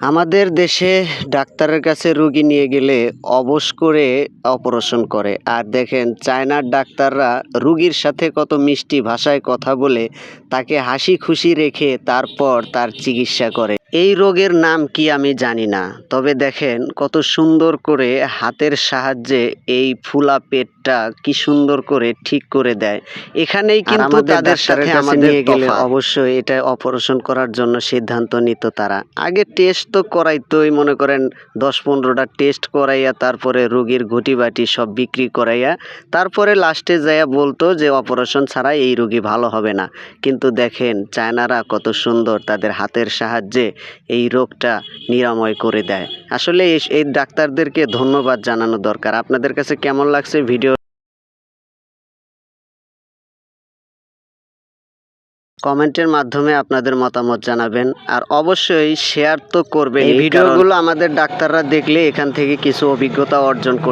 আমাদের দেশে ডাক্তারের কাছে রোগী নিয়ে গেলে অবশ করে অপারেশন করে। আর দেখেন চায়নার ডাক্তাররা রোগীর সাথে কত মিষ্টি ভাষায় কথা বলে তাকে হাসি খুশি রেখে তারপর তার চিকিৎসা করে। এই রোগের নাম কি আমি জানি না, তবে দেখেন কত সুন্দর করে হাতের সাহায্যে এই ফুলা পেটটা কি সুন্দর করে ঠিক করে দেয়। এখানেই কিন্তু তাদের সাথে আমাদের নিয়ে গেলে অবশ্যই এটা অপারেশন করার জন্য সিদ্ধান্ত নিত তারা। আগে টেস্ট তো করাইতোই, মনে করেন 10-15টা টেস্ট করাইয়া তারপরে রোগীর ঘটিবাটি সব বিক্রি করাইয়া তারপরে লাস্টে যাইয়া বলতো যে অপারেশন ছাড়া এই রোগী ভালো হবে না। কিন্তু দেখেন চায়নারা কত সুন্দর তাদের হাতের সাহায্যে এই রোগটা নিরাময় করে দেয়। আসলে এই ডাক্তারদেরকে ধন্যবাদ জানানো দরকার। আপনাদের কাছে কেমন লাগছে ভিডিও কমেন্টের মাধ্যমে আপনাদের মতামত জানাবেন। আর অবশ্যই শেয়ার তো করবেন। এই ভিডিওগুলো আমাদের ডাক্তাররা দেখলে এখান থেকে কিছু অভিজ্ঞতা অর্জন করতে